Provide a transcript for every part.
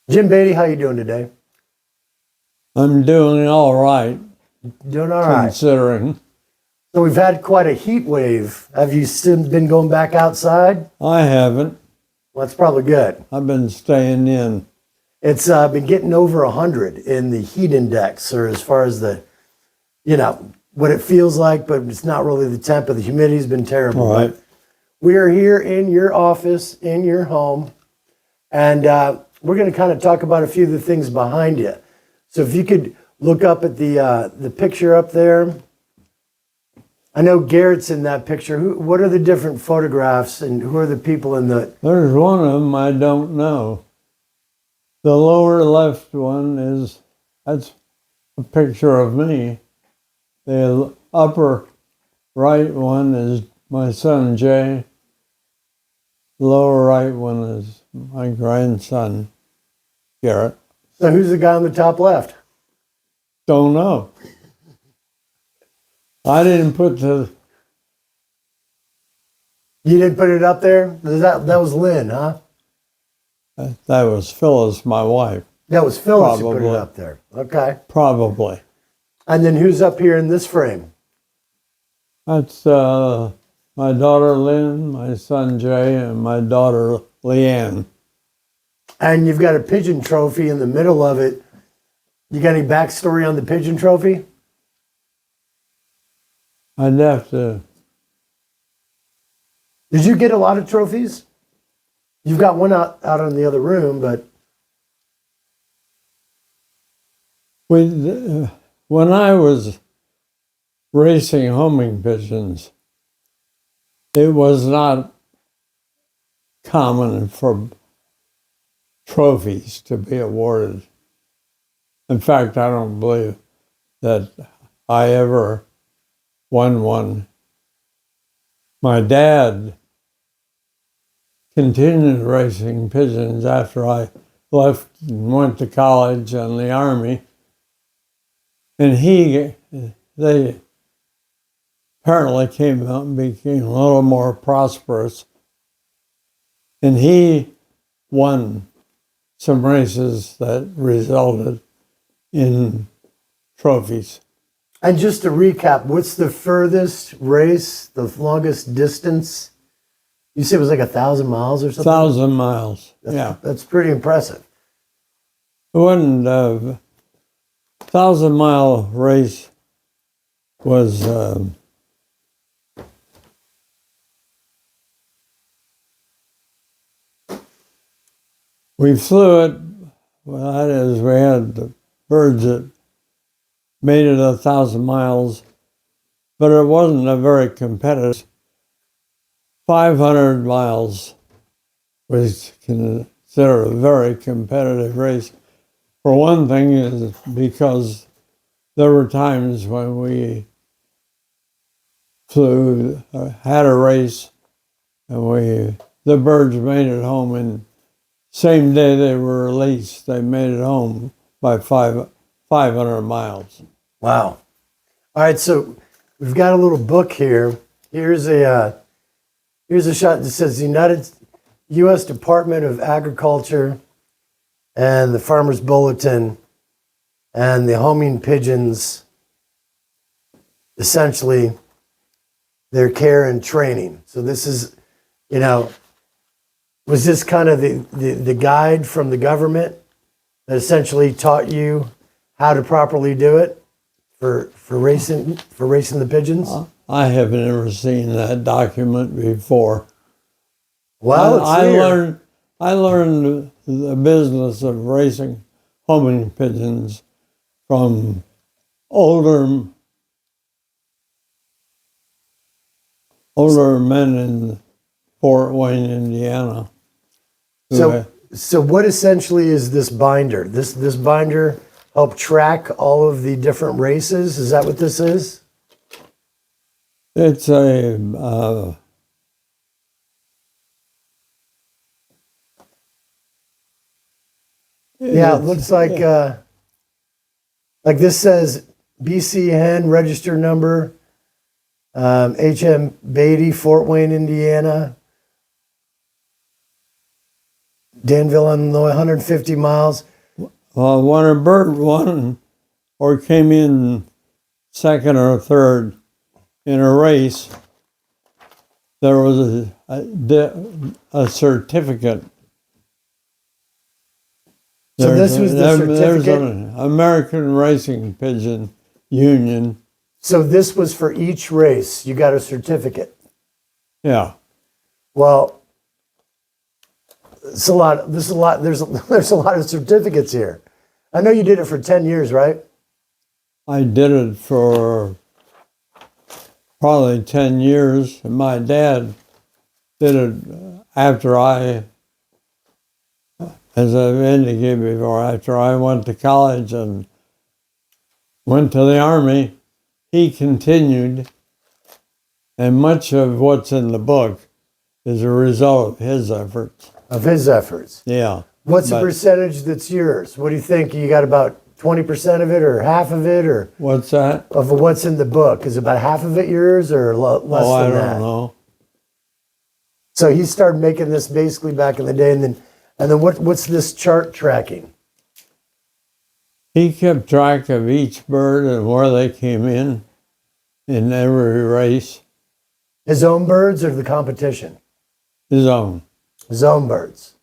Jim Beatty, how you doing today? I'm doing all right, Doing all right. considering. So we've had quite a heat wave. Have you still been going back outside? I haven't. Well, that's probably good. I've been staying in. It's been getting over 100 in the heat index, or as far as what it feels like, but it's not really the temp. The humidity's been terrible. All right. But we are here in your office, in your home, and we're going to kind of talk about a few of the things behind you. So if you could look up at the picture up there. I know Garrett's in that picture. What are the different photographs, and who are the people in the? There's one of them I don't know. The lower left one that's a picture of me. The upper right one is my son Jay. The lower right one is my grandson Garrett. So who's the guy on the top left? Don't know. I didn't put the. You didn't put it up there? That was Lynn, huh? That was Phyllis, my wife. That was Phyllis who put Probably. it up there. Okay. Probably. And then who's up here in this frame? That's my daughter Lynn, my son Jay, and my daughter Leanne. And you've got a pigeon trophy in the middle of it. You got any backstory on the pigeon trophy? I'd have to. Did you get a lot of trophies? You've got one out in the other room, but When I was racing homing pigeons, it was not common for trophies to be awarded. In fact, I don't believe that I ever won one. My dad continued racing pigeons after I left and went to college and the Army. And they apparently came out and became a little more prosperous. And he won some races that resulted in trophies. and just to recap, what's the furthest race, the longest distance? You said it was like 1,000 miles or something? 1,000 miles. Yeah. That's pretty impressive. It wasn't a 1,000-mile race was we flew it. Well, that is, we had the birds that made it 1,000 miles, but it wasn't a very competitive. 500 miles was considered a very competitive race. For one thing, is because there were times when we flew, had a race, and the birds made it home, and same day they were released, they made it home by 500 miles. Wow. All right, so we've got a little book here. Here's a shot that says the U.S. Department of Agriculture and the Farmers Bulletin and the homing pigeons, essentially their care and training. So this is, was this kind of the guide from the government that essentially taught you how to properly do it for racing the pigeons? I have never seen that document before. Well, I learned the business of racing homing pigeons from older men in Fort Wayne, Indiana. So what essentially is this binder? This binder help track all of the different races? Is that what this is? It's a Yeah, it looks like this says BC hen register number, HM Beatty, Fort Wayne, Indiana. Danville, Illinois, 150 miles. Well, when a bird won or came in second or third in a race, there was a certificate. So this was the There's certificate? an American Racing Pigeon Union. So this was for each race. You got a certificate. Yeah. Well, it's a lot. There's a lot. There's a lot of certificates here. I know you did it for 10 years, right? I did it for probably 10 years. And my dad did it after I, as I've indicated before, after I went to college and went to the Army. He continued, and much of what's in the book is a result of his efforts. Of his efforts. Yeah. What's the But percentage that's yours? What do you think? You got about 20% of it or half of it, or what's that? of what's in the book? Is about half of it yours or less Oh, I than don't that? know. So he started making this basically back in the day, and then what's this chart tracking? He kept track of each bird and where they came in every race, His own birds or the competition? his own. His own birds.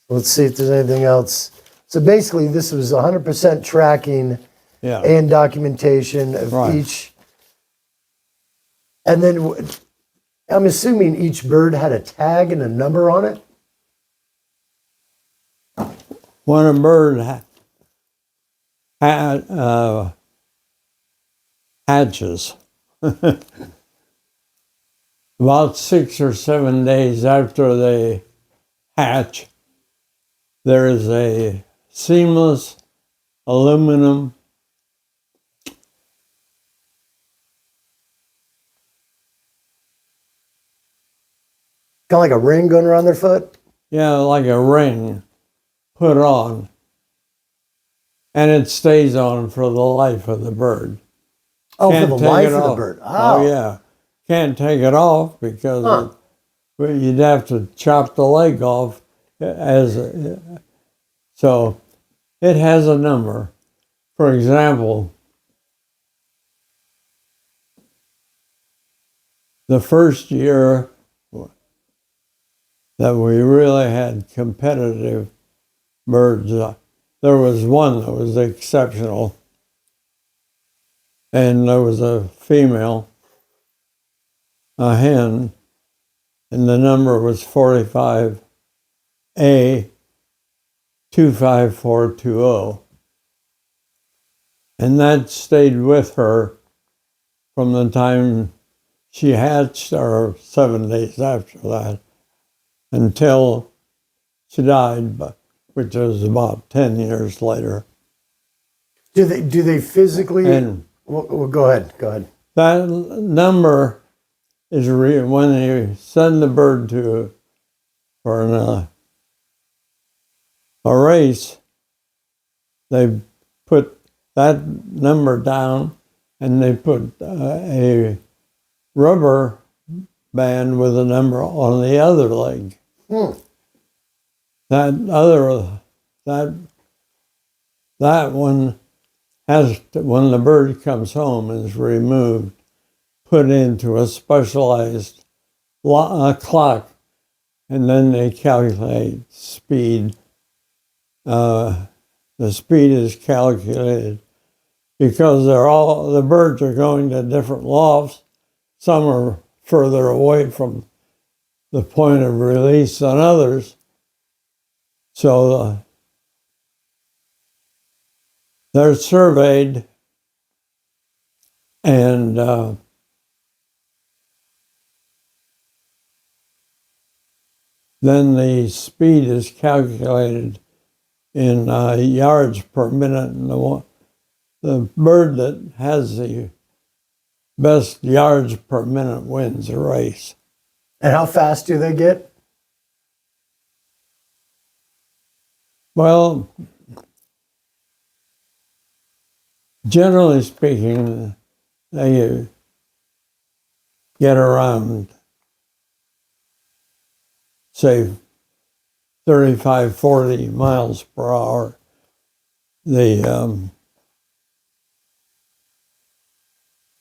Let's see if there's anything else. So basically, this was 100% tracking Yeah. and documentation of Right. each. And then I'm assuming each bird had a tag and a number on it. When a bird hatches, about 6 or 7 days after they hatch, there is a seamless aluminum Kind of like a ring going around their foot. like a ring put on, and it stays on for the life of the bird. Oh, Can't for the take life it of the off. bird. Oh, yeah. Can't take it off because you'd have to chop the leg off. So it has a number. For example, the first year that we really had competitive birds, there was one that was exceptional, and there was a female, a hen, and the number was 45A 25420. And that stayed with her from the time she hatched, or 7 days after that, until she died, which was about 10 years later. Do they physically? And Well, go ahead. Go ahead. that number is when you send the bird for a race, they put that number down, and they put a rubber band with a number on the other leg. That one has to, when the bird comes home, is removed, put into a specialized clock, and then they calculate speed. The speed is calculated because the birds are going to different lofts. Some are further away from the point of release than others. So they're surveyed, and then the speed is calculated in yards per minute. And the bird that has the best yards per minute wins the race. And how fast do they get? Well, generally speaking, they get around, say, 35, 40 miles per hour.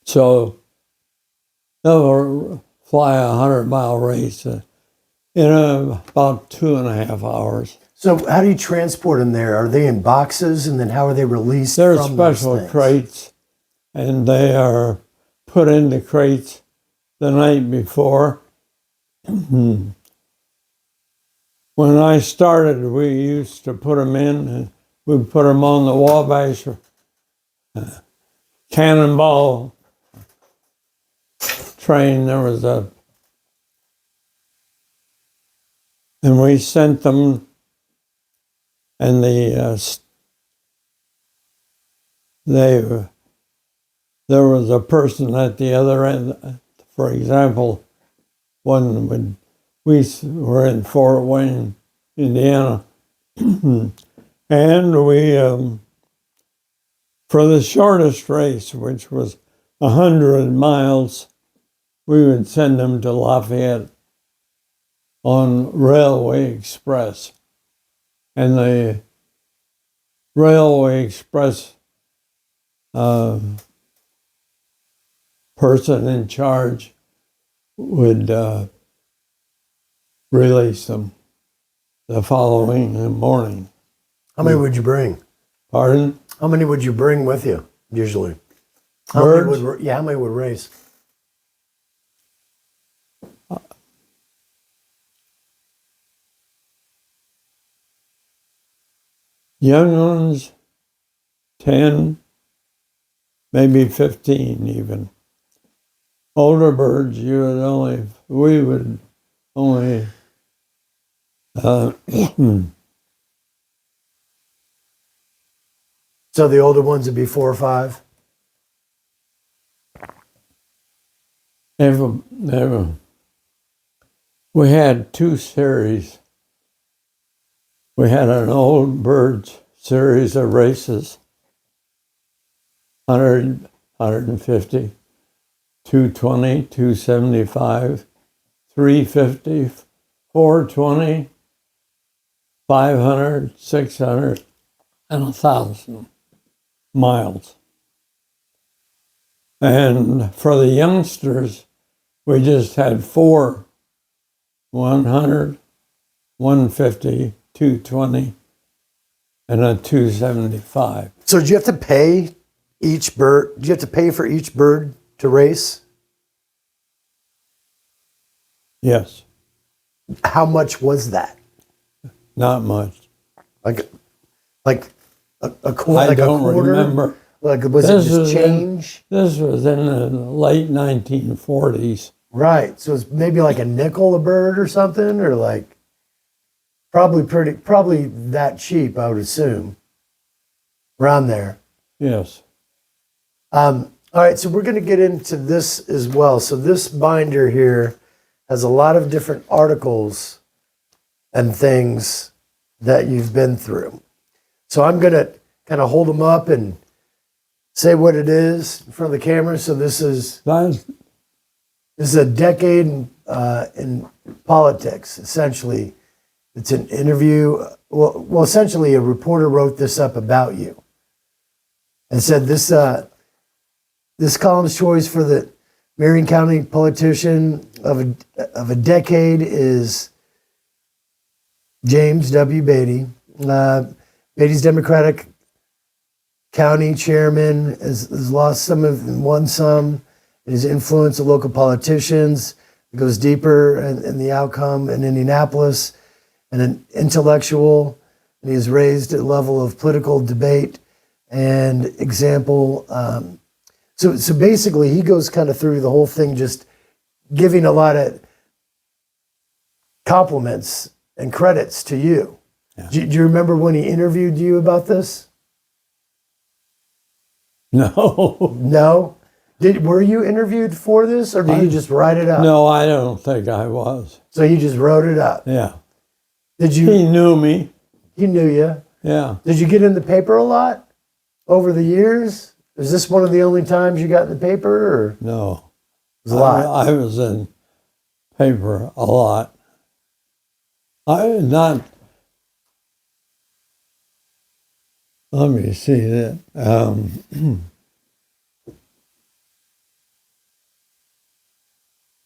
So they'll fly a 100-mile race in about 2.5 hours. So how do you transport them there? Are they in boxes, and then how are they released They're from those special things? crates, and they are put into crates the night before. When I started, we used to put them in, and we'd put them on the Wabash Cannonball train. There was and we sent them, and there was a person at the other end. For example, when we were in Fort Wayne, Indiana, and we, for the shortest race, which was 100 miles, we would send them to Lafayette on Railway Express. And the Railway Express person in charge would release them the following morning. How many would you bring? Pardon? How many would you bring with you, usually? Birds? How many would race? Young ones, 10, maybe 15 even. Older birds, we would only, So the older ones would be 4 or 5? we had 2 series. We had an old birds series of races, 100, 150, 220, 275, 350, 420, 500, 600, and 1,000 miles. And for the youngsters, we just had 4, 100, 150, 220, and a 275. So do you have to pay each bird? Do you have to pay for each bird to race? Yes, How much was that? not much. Like a I quarter? don't remember. Like was it just change? This was in the late 1940s. Right. So it's maybe like a nickel a bird or something, or like probably that cheap, I would assume. Around there. Yes. All right, so we're going to get into this as well. So this binder here has a lot of different articles and things that you've been through. So I'm going to kind of hold them up and say what it is in front of the camera. So this is a decade in politics, essentially. It's an interview. Well, essentially, a reporter wrote this up about you and said this column's choice for the Marion County politician of a decade is James W. Beatty. Beatty's Democratic County chairman has lost some and won some. His influence of local politicians goes deeper in the outcome in Indianapolis, and an intellectual, and he has raised a level of political debate and example. So basically, he goes kind of through the whole thing, just giving a lot of compliments and credits to you. Yeah. Do you remember when he interviewed you about this? No. No? Were you interviewed for this, or did you just write it up? No, I don't think I was. So you just wrote it up. Yeah. Did you? He knew me. He knew you. Yeah. Did you get in the paper a lot over the years? Is this one of the only times you got in the paper, or it No. was a lot? I was in paper a lot. Not Let me see that.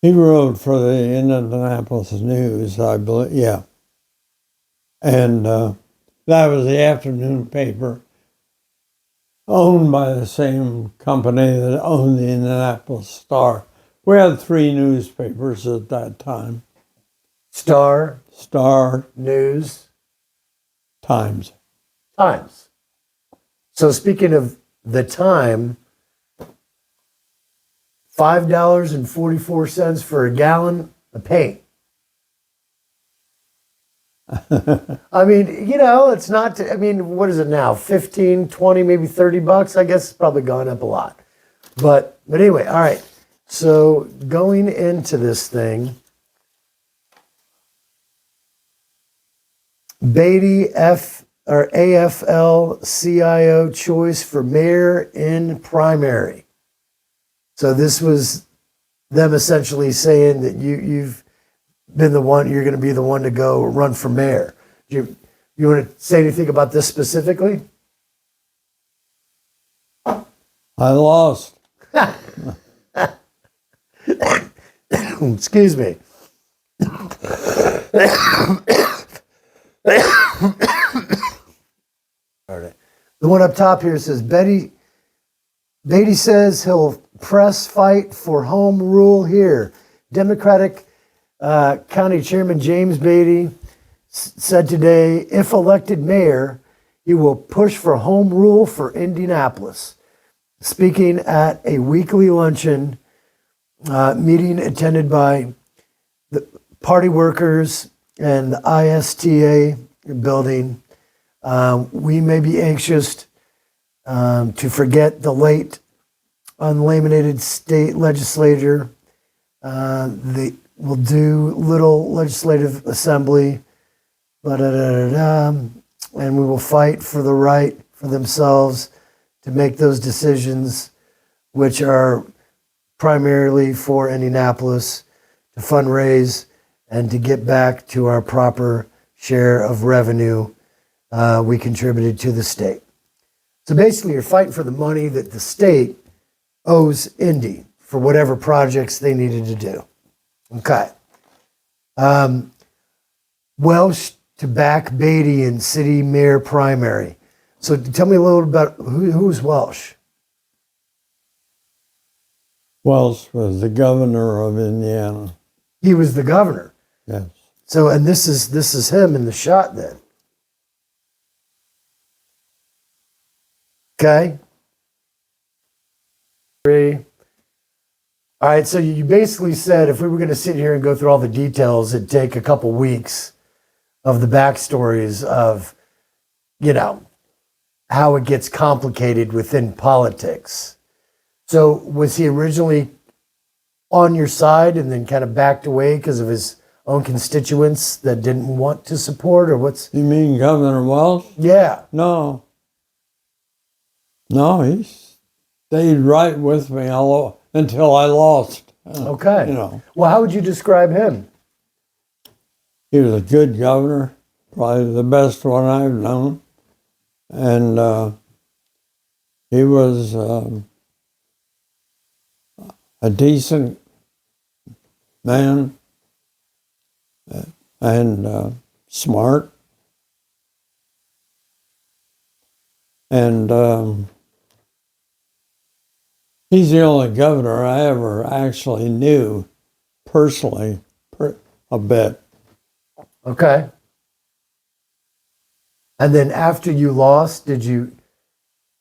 He wrote for the Indianapolis News, I believe. Yeah. And that was the afternoon paper owned by the same company that owned the Indianapolis Star. We had 3 newspapers at that time. Star, Star, News, Times. Times. So speaking of the time, $5.44 for a gallon of paint. I mean, you know, it's not, I mean, what is it now? 15, 20, maybe $30? I guess it's probably gone up a lot. But anyway, all right. So going into this thing, Beatty AFL-CIO choice for mayor in primary. So this was them essentially saying that you've been the one, you're going to be the one to go run for mayor. You want to say anything about this specifically? I lost. Excuse me. The one up top here says Beatty says he'll press fight for home rule here. Democratic County Chairman James Beatty said today, if elected mayor, he will push for home rule for Indianapolis. Speaking at a weekly luncheon meeting attended by the party workers and the ISTA building, we may be anxious to forget the late unlaminated state legislature. They will do little legislative assembly, and we will fight for the right for themselves to make those decisions, which are primarily for Indianapolis, to fundraise and to get back to our proper share of revenue we contributed to the state. So basically, you're fighting for the money that the state owes Indy for whatever projects they needed to do. Okay. Welsh to back Beatty in city mayor primary. So tell me a little about who's Welsh. Welsh was the governor of Indiana. He was the governor. Yes. So, and this is him in the shot then. Okay. 3. All right, so you basically said if we were going to sit here and go through all the details, it'd take a couple weeks of the backstories of, you know, how it gets complicated within politics. So was he originally on your side and then kind of backed away because of his own constituents that didn't want to support, or what's? You mean Governor Welsh? Yeah. No. No, he stayed right with me until I lost. Okay. You know, Well, how would you describe him? he was a good governor, probably the best one I've known. And he was a decent man and smart. And he's the only governor I ever actually knew personally a bit. Okay. And then after you lost, did you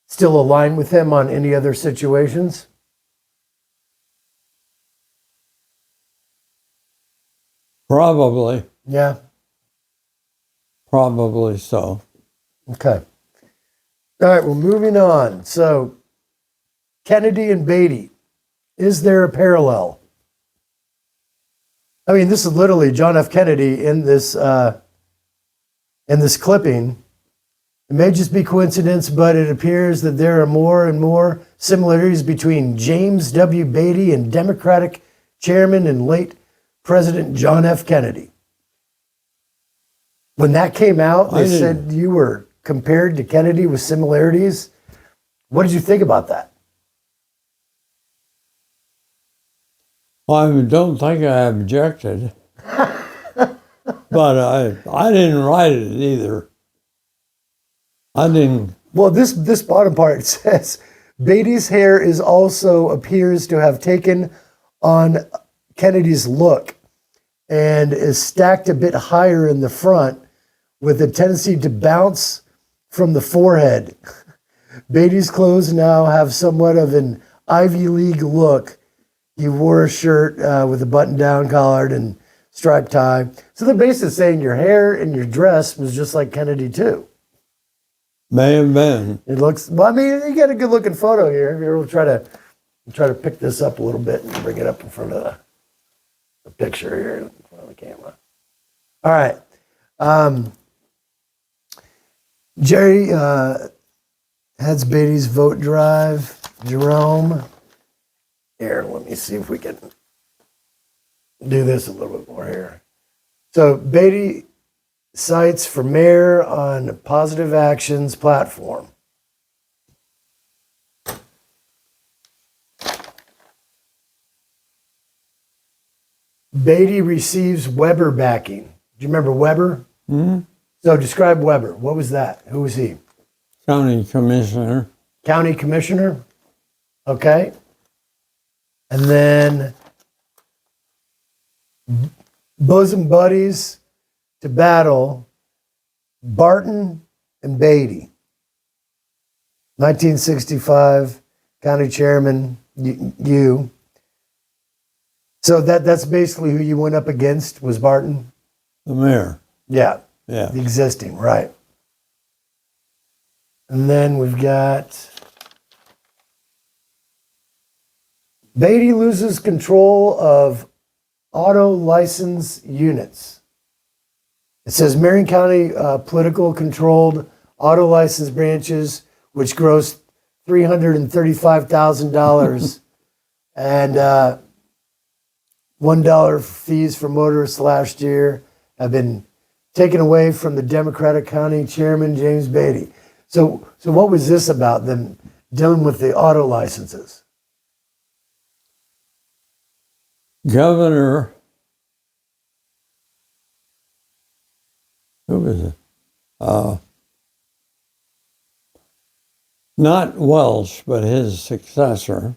still align with him on any other situations? Probably Yeah. so. Okay. All right, well, moving on. So, Kennedy and Beatty, is there a parallel? I mean, this is literally John F. Kennedy in this clipping. It may just be coincidence, but it appears that there are more and more similarities between James W. Beatty and Democratic Chairman and late President John F. Kennedy. When that came out, they said you were compared to Kennedy with similarities. What did you think about that? I don't think I objected, but I didn't write it either. I didn't. Well, this bottom part says Beatty's hair is also appears to have taken on Kennedy's look and is stacked a bit higher in the front with a tendency to bounce from the forehead. Beatty's clothes now have somewhat of an Ivy League look. He wore a shirt with a button-down collar and striped tie. So they're basically saying your hair and your dress was just like Kennedy too. May have been. It looks, well, I mean, you got a good looking photo here. Here, we'll try to pick this up a little bit and bring it up in front of the picture here in front of the camera. All right. Jerry heads Beatty's vote drive. Jerome. Here, let me see if we can do this a little bit more here. So Beatty cites for mayor on Positive Actions platform. Beatty receives Weber backing. Do you remember Weber? Hmm? So describe Weber. What was that? Who was he? County commissioner. County commissioner? Okay. And then bosom buddies to battle, Barton and Beatty. 1965, county chairman, you. So that's basically who you went up against, was Barton? The mayor. Yeah, Yeah. the existing, right. And then we've got Beatty loses control of auto license units. It says Marion County political controlled auto license branches, which grossed $335,000 and $1 fees for motorists last year have been taken away from the Democratic County Chairman James Beatty. So what was this about, them dealing with the auto licenses? Governor, who was it? Not Welsh, but his successor.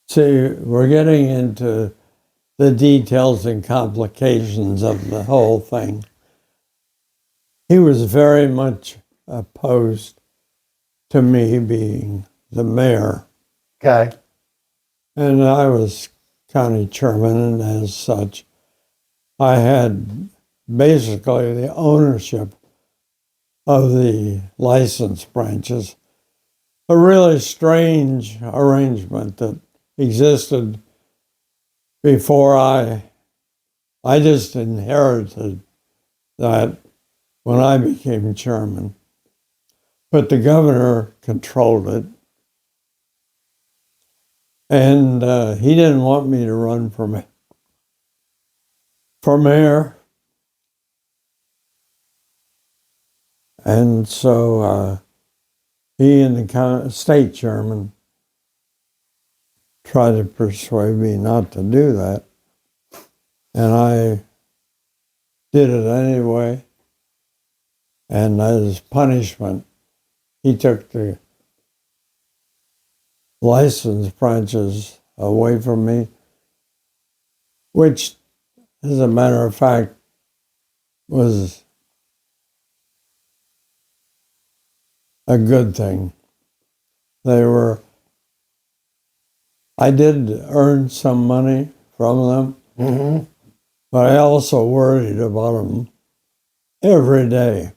See, we're getting into the details and complications of the whole thing. He was very much opposed to me being the mayor. Okay. And I was county chairman, and as such, I had basically the ownership of the license branches. A really strange arrangement that existed before I just inherited that when I became chairman. But the governor controlled it. And he didn't want me to run for mayor. And so he and the state chairman tried to persuade me not to do that. And I did it anyway. And as punishment, he took the license branches away from me, which, as a matter of fact, was a good thing. I did earn some money from them, Mm-hmm. but I also worried about them every day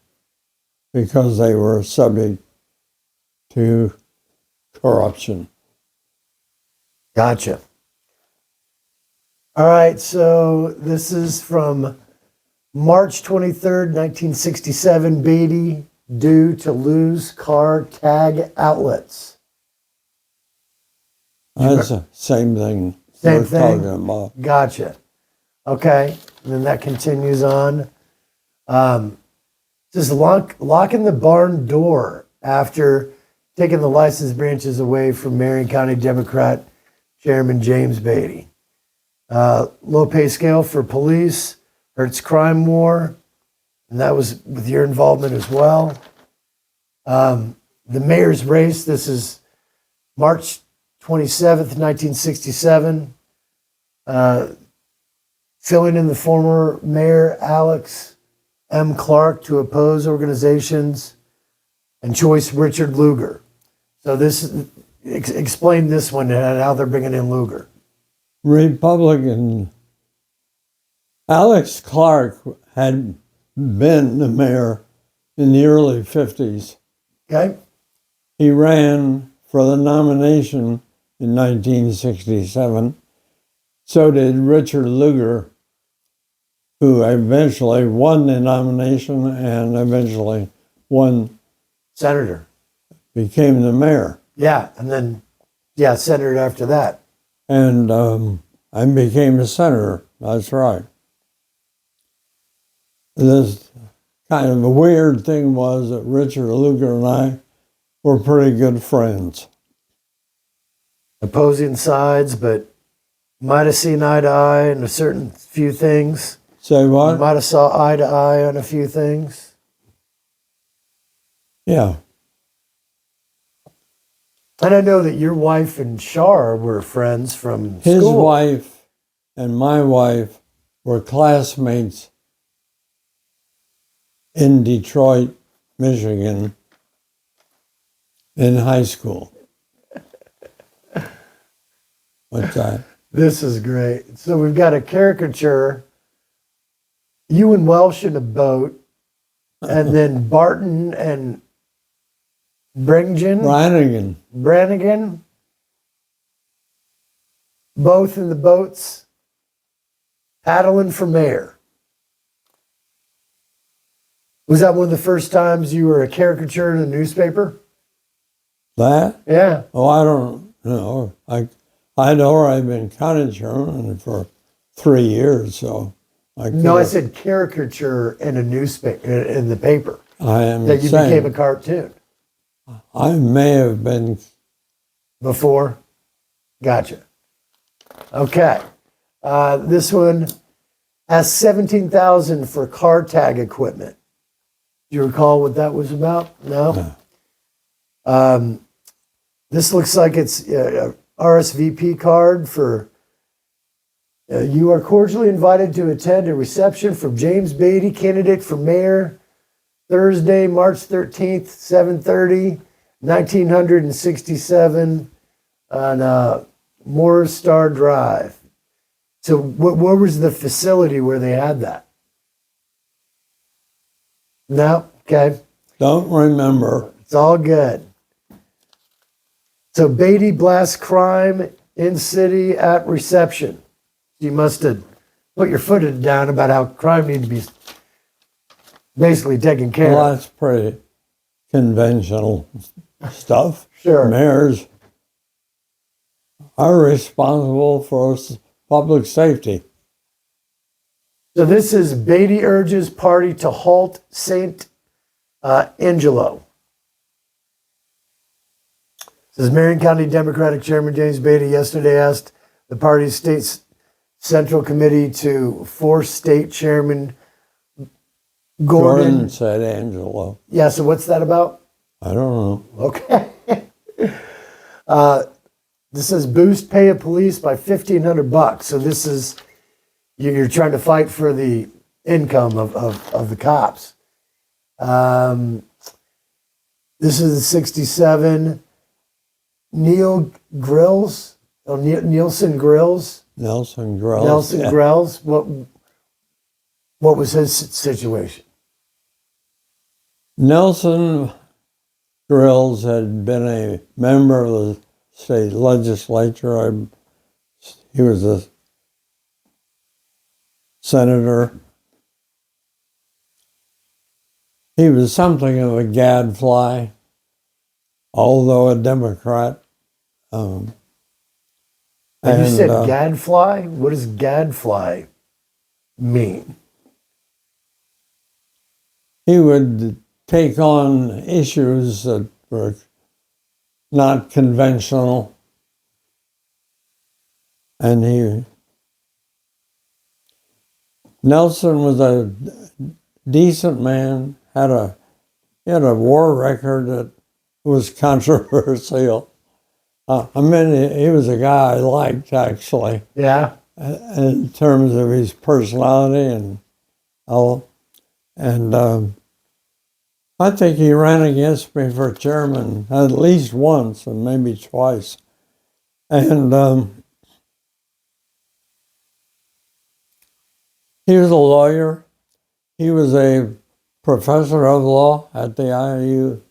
because they were subject to corruption. Gotcha. All right, so this is from March 23rd, 1967, Beatty due to lose car tag outlets. That's the same thing Same we're thing? talking about. Gotcha. Okay, and then that continues on. Says locking the barn door after taking the license branches away from Marion County Democrat Chairman James Beatty. Low pay scale for police hurts crime more, and that was with your involvement as well. The mayor's race, this is March 27th, 1967. Filling in the former mayor Alex M. Clark to oppose organizations and choice Richard Lugar. So this explain this one and how they're bringing in Lugar. Republican Alex Clark had been the mayor in the early 50s. Okay. He ran for the nomination in 1967. So did Richard Lugar, who eventually won the nomination and eventually Senator. became the mayor. Yeah. And then, yeah, senator after that. And I became a senator. That's right. This kind of a weird thing was that Richard Lugar and I were pretty good friends. Opposing sides, but might have seen eye to eye on a certain few things. Say what? Might have saw eye to eye on a few things. Yeah. And I know that your wife and Shar were friends from His school. wife and my wife were classmates in Detroit, Michigan, in high school. What's that? This is great. So we've got a caricature, you and Welsh in a boat, and then Barton and Brannigan, both in the boats, paddling for mayor. Was that one of the first times you were a caricature in a newspaper? That? Yeah. Oh, I don't know. I'd already been county chairman for 3 years, so No, I said caricature in a newspaper, in the paper, I am that you saying became a cartoon I may have been. before. Gotcha. Okay. This one has $17,000 for car tag equipment. Do you recall what that was about? No. This looks like it's a RSVP card for. You are cordially invited to attend a reception from James Beatty, candidate for mayor, Thursday, March 13th, 7:30, 1967, on Morris Star Drive. So where was the facility where they had that? No? Okay. Don't remember. It's all good. So Beatty blasts crime in city at reception. You must have put your foot down about how crime needs to be basically taken care Well, of. that's pretty conventional stuff. Sure. Mayors are responsible for public safety. So this is Beatty urges party to halt St. Angelo. Says Marion County Democratic Chairman James Beatty yesterday asked the party's state central committee to force state chairman Gordon. said Angelo. Yeah, so what's that about? I don't know. Okay. This says boost pay of police by $1,500. So this is, you're trying to fight for the income of the cops. This is 67. Nielsen Grills. Nelson Grills. Nelson yeah. Grills. What was his situation? Nelson Grills had been a member of the state legislature. He was a senator. He was something of a gadfly, although a Democrat. And you said gadfly? What does gadfly mean? he would take on issues that were not conventional, and Nelson was a decent man, he had a war record that was controversial. He was a guy I liked, actually, Yeah. in terms of his personality and all. And I think he ran against me for chairman at least once and maybe twice. And he was a lawyer. He was a professor of law at the IU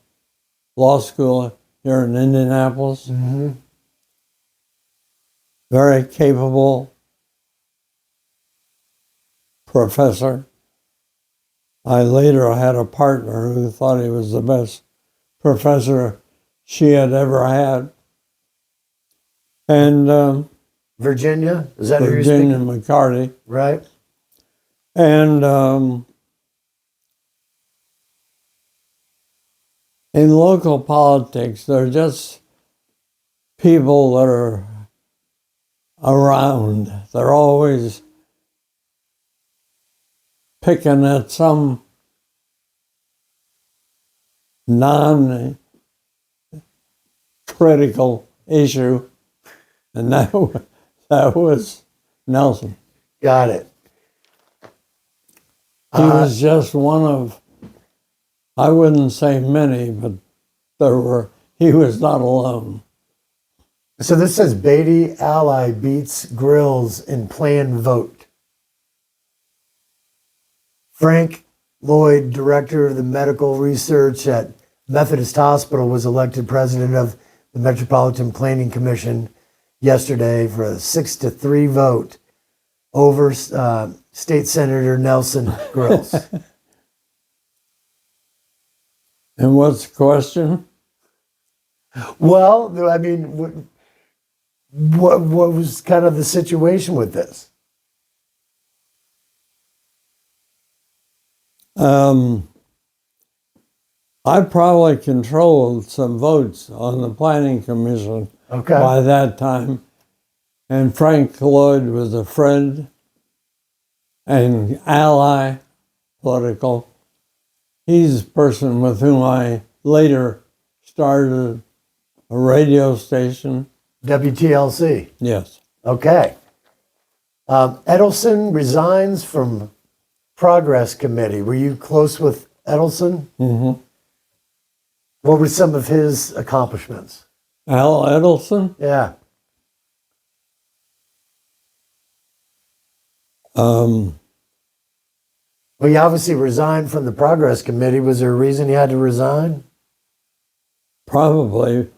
Law School here in Indianapolis. Mm-hmm. Very capable professor. I later had a partner who thought he was the best professor she had ever had. And Virginia? Is that who you're Virginia speaking? McCarty. Right. And in local politics, they're just people that are around. They're always picking at some non-critical issue, and that was Nelson. Got it. He was just one of, I wouldn't say many, but he was not alone. So this says Beatty Ally beats Grills in plan vote. Frank Lloyd, director of the medical research at Methodist Hospital, was elected president of the Metropolitan Planning Commission yesterday for a 6-3 vote over State Senator Nelson Grills. And what's the question? Well, I mean, what was kind of the situation with this? I probably controlled some votes on the Planning Commission Okay. by that time. And Frank Lloyd was a friend and ally political. He's the person with whom I later started a radio station. WTLC. Yes. Okay. Edelson resigns from Progress Committee. Were you close with Edelson? Mm-hmm. What were some of his accomplishments? Al Edelson? Yeah. Um, Well, he obviously resigned from the Progress Committee. Was there a reason he had to resign? Probably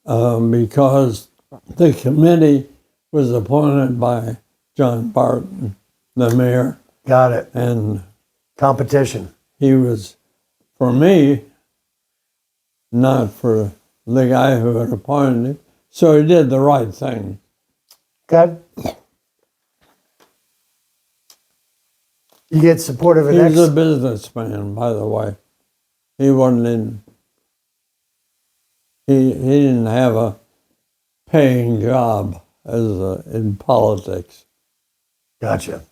because the committee was appointed by John Barton, the mayor, Got it. and Competition. he was, for me, not for the guy who had appointed him. So he did the right thing. Okay. You get support of an He was a businessman, by the way. He wasn't in. He didn't have a paying job in politics. Gotcha.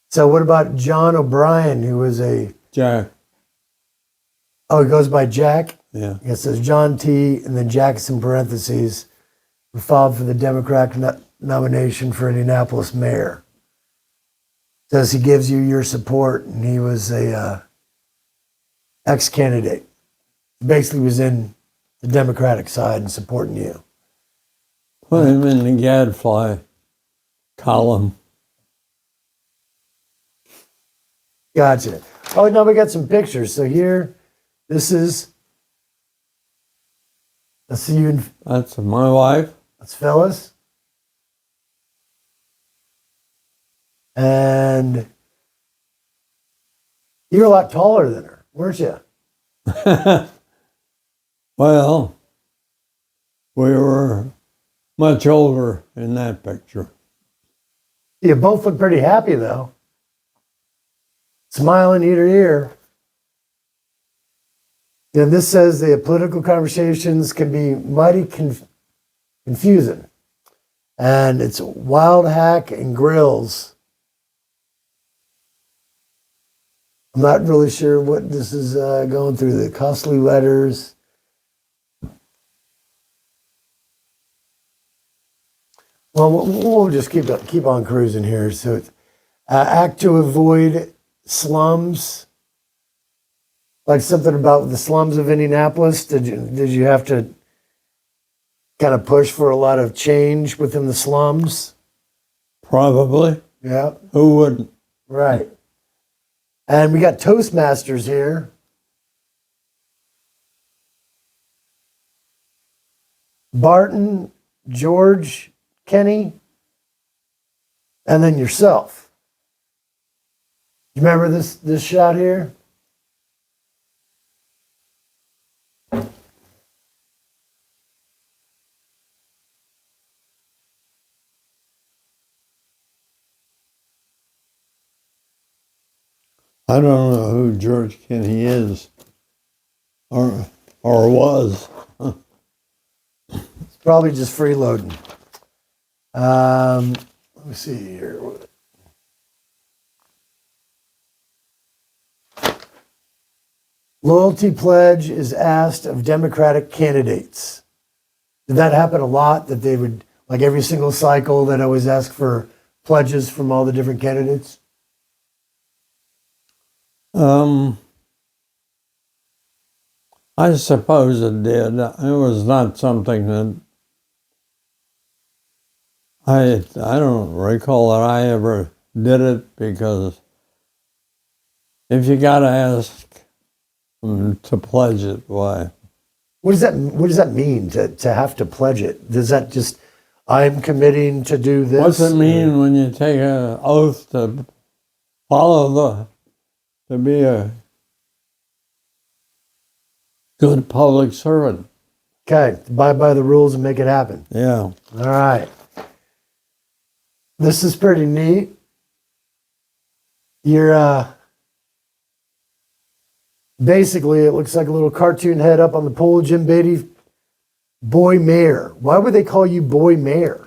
So what about John O'Brien, who was a... Jack, Oh, he goes by Jack? yeah. It says John T. and then Jackson parentheses, who filed for the Democratic nomination for Indianapolis mayor. Says he gives you your support, and he was a ex-candidate. Basically was in the Democratic side and supporting you. Put him in the Gadfly column. Gotcha. Oh, now we got some pictures. So here, this is, let's see you, That's my wife. that's Phyllis. And you're a lot taller than her, weren't you? Well, we were much older in that picture. You both look pretty happy, though. Smiling ear to ear. And this says the political conversations can be mighty confusing. And it's Wild Hack and Grills. I'm not really sure what this is going through. The costly letters. Well, we'll just keep on cruising here. So, it's, act to avoid slums. Like something about the slums of Indianapolis. Did you have to kind of push for a lot of change within the slums? Probably. Yeah. Who wouldn't? Right. And we got Toastmasters here. Barton, George, Kenny, and then yourself. You remember this shot here? I don't know who George Kenny is or was. It's probably just freeloading. Let me see here. Loyalty pledge is asked of Democratic candidates. Did that happen a lot? That they would, like every single cycle, that always ask for pledges from all the different candidates? I suppose it did. It was not something that I don't recall that I ever did it, because if you got to ask them to pledge it, why? What does that mean to have to pledge it? Does that just, I'm committing to do this? What's it mean when you take an oath to to be a good public servant? Okay, abide by the rules and make it happen. Yeah. All right. This is pretty neat. You're basically, it looks like a little cartoon head up on the pole. Jim Beatty, Boy Mayor. Why would they call you Boy Mayor?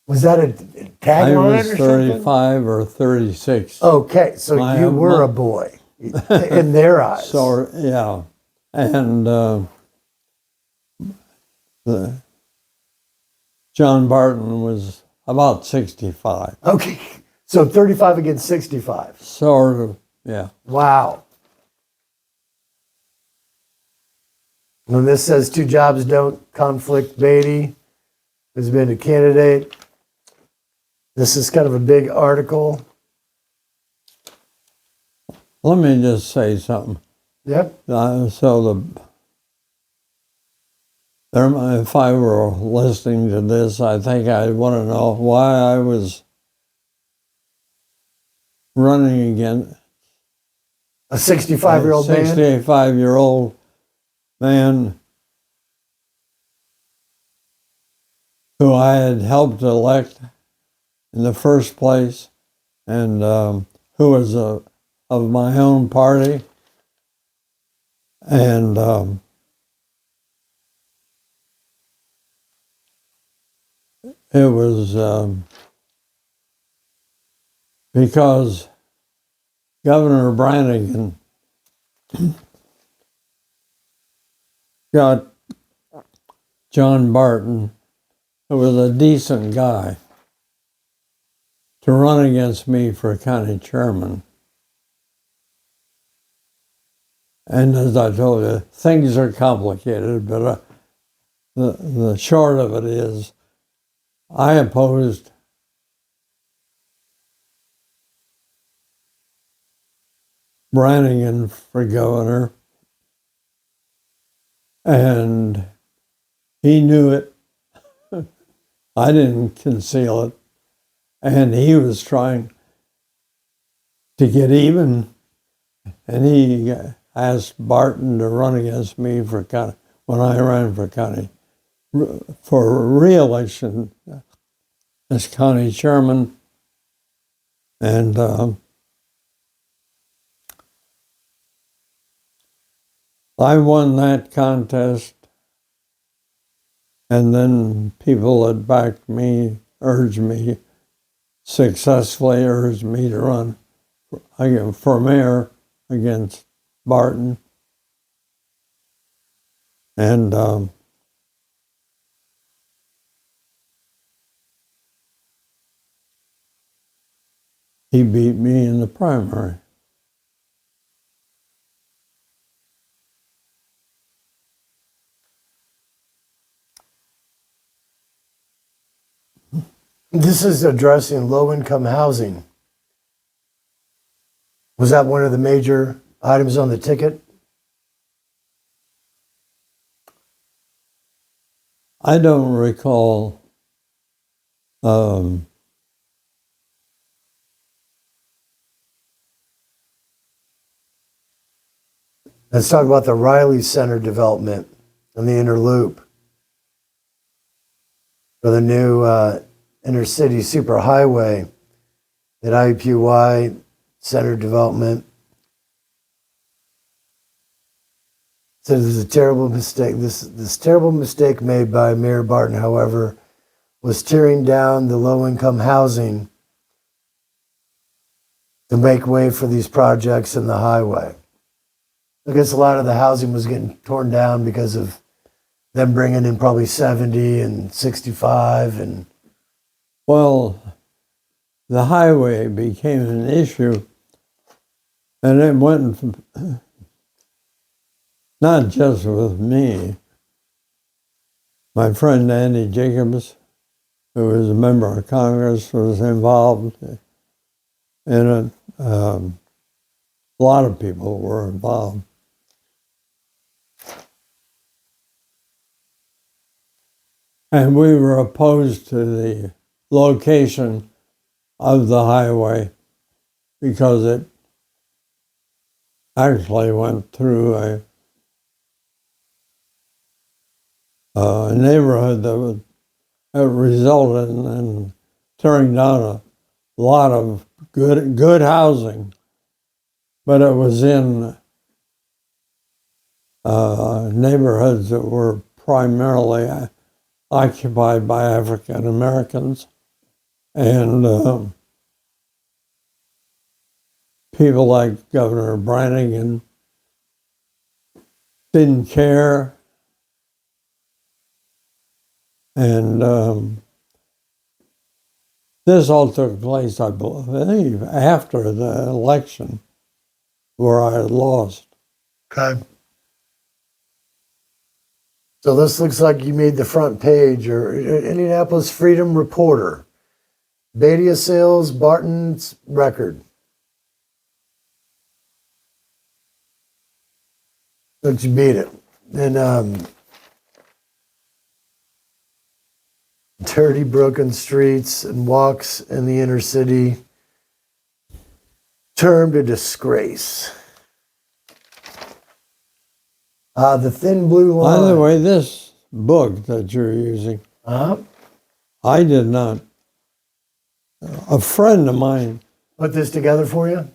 Was that a I tagline was or something? 35 or 36. Okay, so you were a boy in their eyes. So, yeah. And John Barton was about 65. Okay, so 35 against 65. Sort of, yeah. Wow. When this says two jobs don't conflict, Beatty has been a candidate. This is kind of a big article. Let me just say something. Yep. If I were listening to this, I think I'd want to know why I was running against A 65-year-old man. 65-year-old man who I had helped elect in the first place, and who was of my own party. And it was because Governor Brannigan got John Barton, who was a decent guy, to run against me for county chairman. And as I told you, things are complicated, but the short of it is, I opposed Brannigan for governor, and he knew it. I didn't conceal it. And he was trying to get even, and he asked Barton to run against me for county, when I ran for county, for re-election as county chairman. And I won that contest, and then people that backed me successfully urged me to run for mayor against Barton. And he beat me in the primary. This is addressing low-income housing. Was that one of the major items on the ticket? I don't recall Let's talk about the Riley Center development and the inner loop for the new intercity superhighway at IUPUI Center development. So this is a terrible mistake. This terrible mistake made by Mayor Barton, however, was tearing down the low-income housing to make way for these projects in the highway. I guess a lot of the housing was getting torn down because of them bringing in probably 70 and 65 and well, the highway became an issue, and it went not just with me. My friend Andy Jacobs, who was a member of Congress, was involved in it. A lot of people were involved. And we were opposed to the location of the highway because it actually went through a neighborhood that resulted in tearing down a lot of good housing, but it was in neighborhoods that were primarily occupied by African Americans, and people like Governor Brannigan didn't care, and this all took place, I believe, after the election where I had lost. okay. So this looks like you made the front page, or Indianapolis Freedom Reporter. Badia sales, Barton's record. But you beat it. And dirty, broken streets and walks in the inner city termed a disgrace. The thin blue line. By the way, this book that you're using, I did not. A friend of mine, Put this together for you?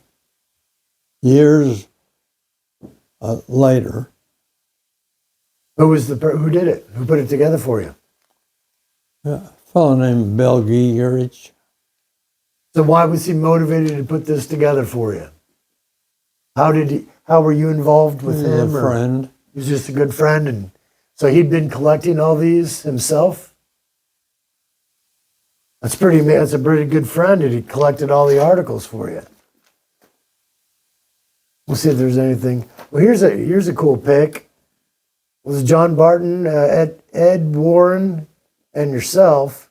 years later, Who did it? Who put it together for you? a fellow named Bill Giegerich. So why was he motivated to put this together for you? How were you involved with him? A friend. He was just a good friend, and so he'd been collecting all these himself? That's a pretty good friend, and he collected all the articles for you. We'll see if there's anything. Well, here's a cool pic. It was John Barton, Ed Warren, and yourself.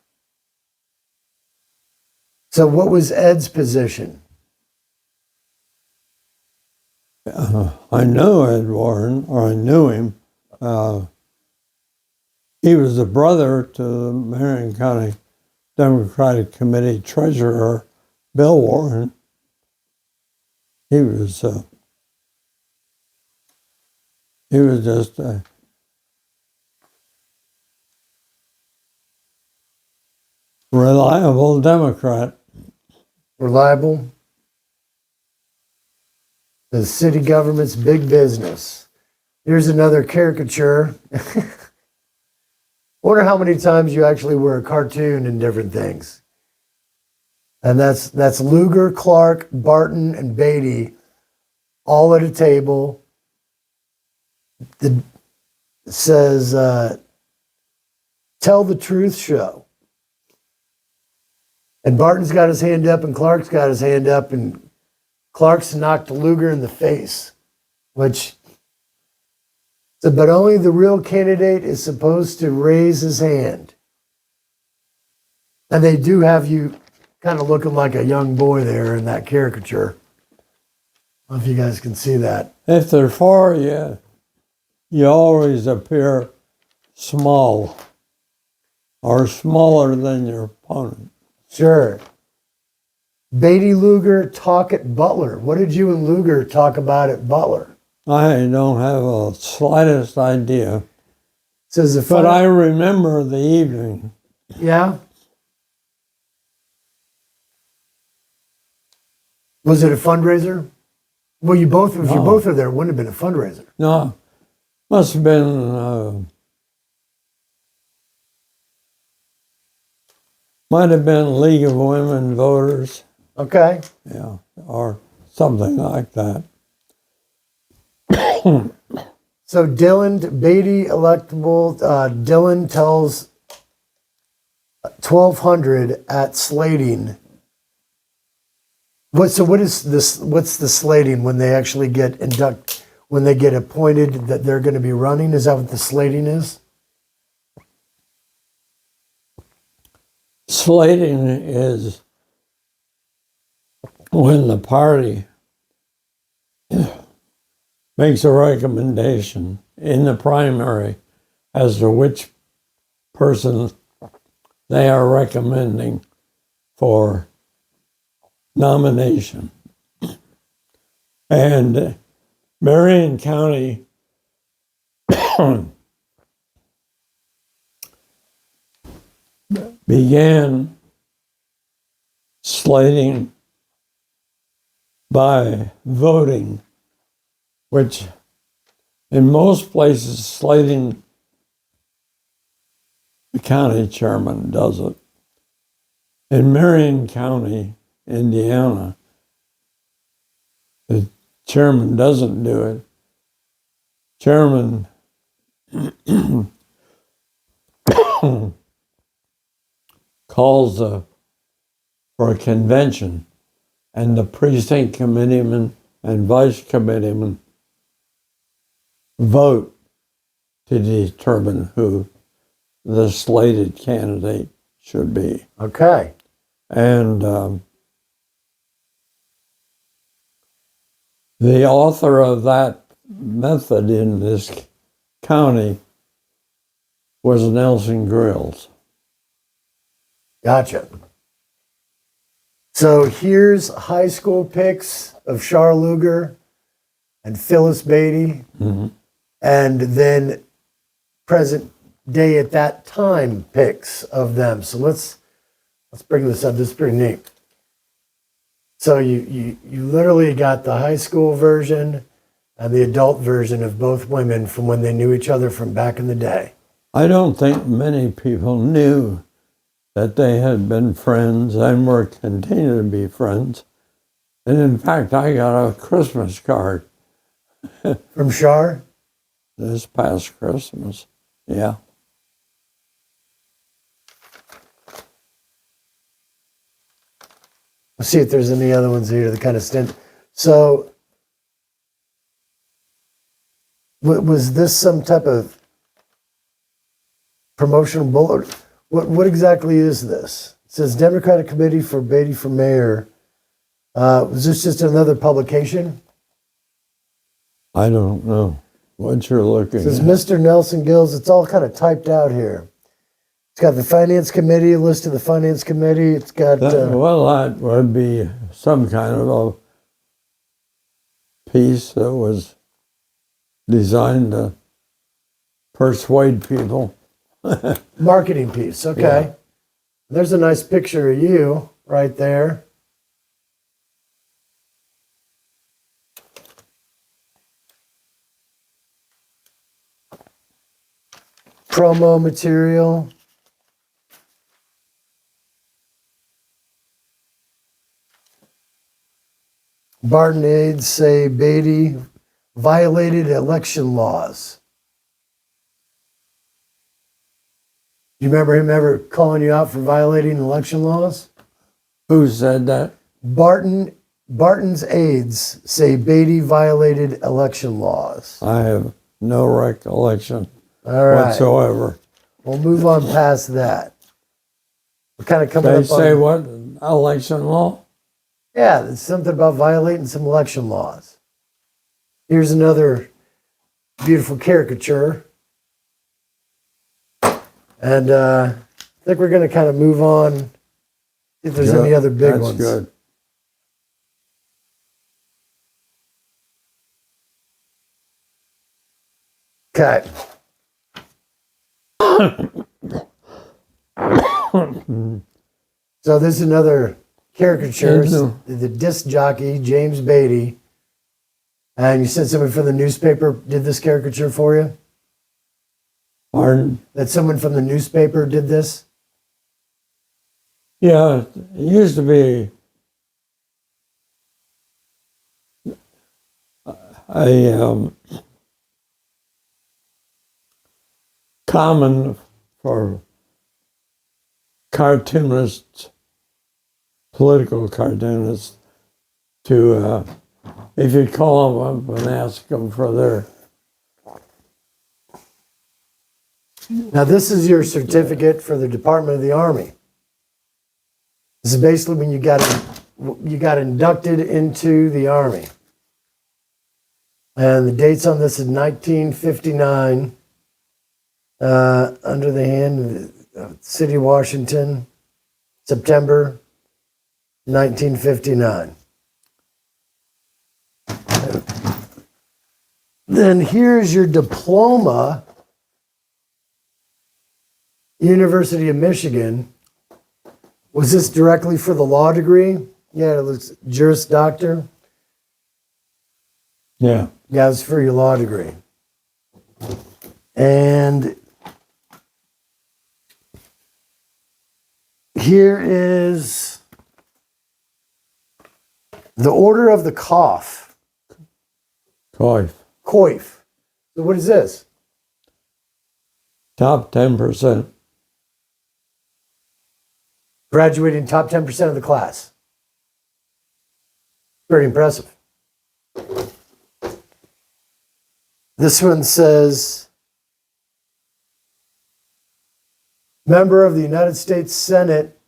So what was Ed's position? I know Ed Warren, or I knew him. He was the brother to the Marion County Democratic Committee treasurer, Bill Warren. He was just a reliable Democrat. reliable. The city government's big business. Here's another caricature. Wonder how many times you actually were a cartoon in different things. And that's Lugar, Clark, Barton, and Beatty all at a table. It says, Tell the Truth Show. And Barton's got his hand up and Clark's got his hand up, and Clark's knocked Lugar in the face, which, but only the real candidate is supposed to raise his hand. And they do have you kind of looking like a young boy there in that caricature. I don't know if you guys can see that. If they're for you, you always appear small or smaller than your opponent. Sure. Beatty Lugar talk at Butler. What did you and Lugar talk about at Butler? I don't have a slightest idea, It says the but I remember the evening. Yeah. Was it a fundraiser? Well, you both, if you No. both are there, it wouldn't have been a fundraiser. No, must have been, might have been League of Women Voters, Okay. yeah, or something like that. So Dylan, Beatty electable, Dylan tells 1,200 at slating. What is this? What's the slating when they actually get when they get appointed that they're going to be running? Is that what the slating is? Slating is when the party makes a recommendation in the primary as to which person they are recommending for nomination. And Marion County began slating by voting, which in most places slating the county chairman does it. In Marion County, Indiana, the chairman doesn't do it. Chairman calls for a convention, and the precinct committeeman and vice committeeman vote to determine who the slated candidate should be. Okay. And the author of that method in this county was Nelson Grills. Gotcha. So here's high school pics of Char Lugar and Phyllis Beatty, Mm-hmm. and then present day at that time pics of them. So let's bring this up. This is pretty neat. So you literally got the high school version and the adult version of both women from when they knew each other from back in the day. I don't think many people knew that they had been friends and were continuing to be friends. And in fact, I got a Christmas card From Char? this past Christmas. Yeah. Let's see if there's any other ones here that kind of stand. So, was this some type of promotional bullet? What exactly is this? It says Democratic Committee for Beatty for Mayor. Was this just another publication? I don't know what you're looking It says at. Mr. Nelson Gills. It's all kind of typed out here. It's got the Finance Committee, a list of the Finance Committee. It's got. Well, that would be some kind of a piece that was designed to persuade people. Marketing piece, okay. Yeah. There's a nice picture of you right there. promo material. Barton aides say Beatty violated election laws. Do you remember him ever calling you out for violating election laws? Who said that? Barton's aides say Beatty violated election laws. I have no recollection All right. whatsoever. We'll move on past that. We're kind of coming They up say on... what? Election law? Yeah, there's something about violating some election laws. Here's another beautiful caricature. And I think we're going to kind of move on, see if there's any other big That's ones. good. Okay. So this is another caricature. The disc jockey, James Beatty. And you said someone from the newspaper did this caricature for you? Pardon? That someone from the newspaper did this? Yeah, it used to be a common for cartoonists, political cartoonists, to if you call them up and ask them for their... Now this is your certificate for the Department of the Army. This is basically when you got inducted into the Army. And the dates on this is 1959, under the hand of the City of Washington, September 1959. Then here's your diploma, University of Michigan. Was this directly for the law degree? Yeah, it looks Juris Doctor. Yeah. Yeah, it's for your law degree. And here is the Order of the Cough. Coif. Coif. So what is this? Top 10%. Graduating top 10% of the class. Pretty impressive. This one says, member of the United States Senate,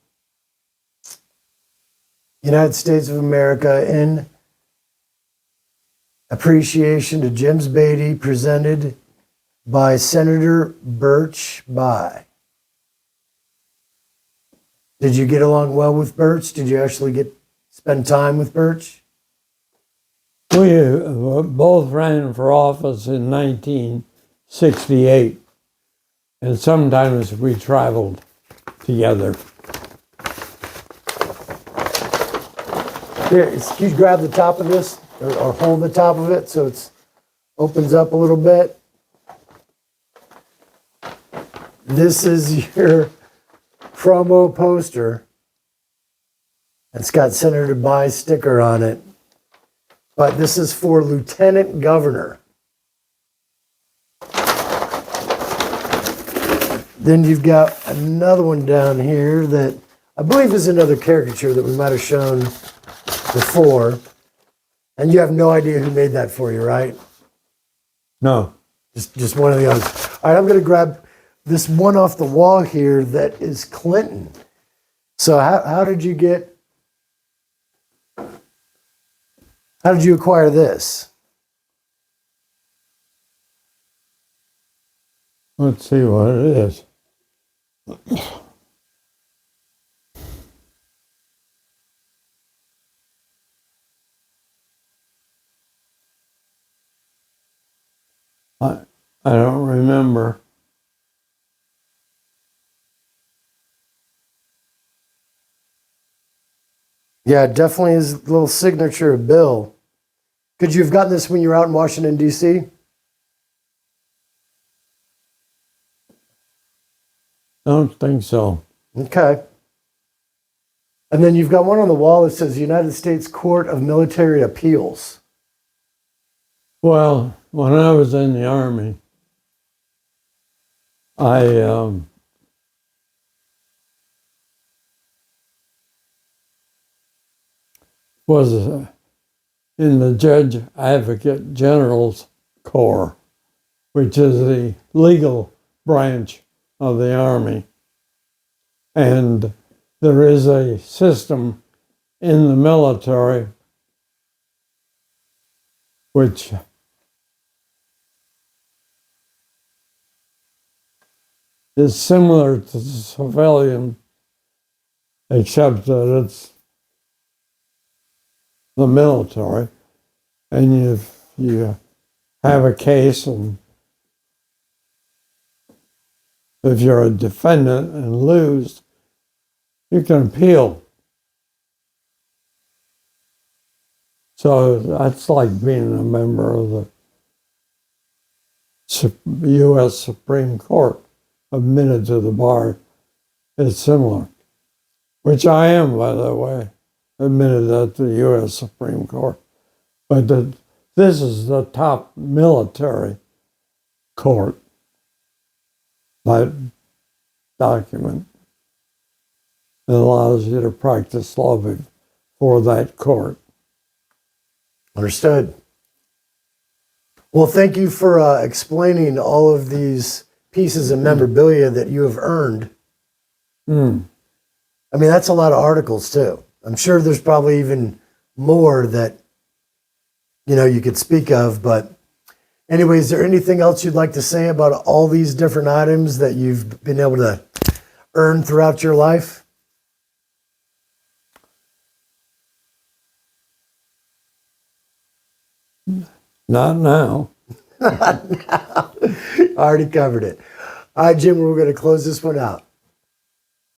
United States of America, in appreciation to James Beatty, presented by Senator Birch Bayh. Did you get along well with Birch? Did you actually spend time with Birch? We both ran for office in 1968, and sometimes we traveled together. Here, can you grab the top of this or hold the top of it so it opens up a little bit? This is your promo poster. It's got Senator Bayh's sticker on it. But this is for Lieutenant Governor. Then you've got another one down here that I believe is another caricature that we might have shown before. And you have no idea who made that for you, right? No. Just one of the others. All right, I'm going to grab this one off the wall here that is Clinton. So how did you acquire this? Let's see what it is. I don't remember. Yeah, it definitely is a little signature of Bill. Could you have gotten this when you were out in Washington, D.C.? Don't think so. Okay. And then you've got one on the wall that says United States Court of Military Appeals. Well, when I was in the Army, I was in the Judge Advocate General's Corps, which is the legal branch of the Army. And there is a system in the military which is similar to the civilian, except that it's the military. And if you have a case and if you're a defendant and lose, you can appeal. So that's like being a member of the U.S. Supreme Court, admitted to the bar. It's similar, which I am, by the way, admitted at the U.S. Supreme Court. But this is the top military court, that document. It allows you to practice law before that court. Understood. Well, thank you for explaining all of these pieces of memorabilia that you have earned. Mm. I mean, that's a lot of articles too. I'm sure there's probably even more that, you know, you could speak of. But anyway, is there anything else you'd like to say about all these different items that you've been able to earn throughout your life? Not now. I already covered it. All right, Jim, we're going to close this one out.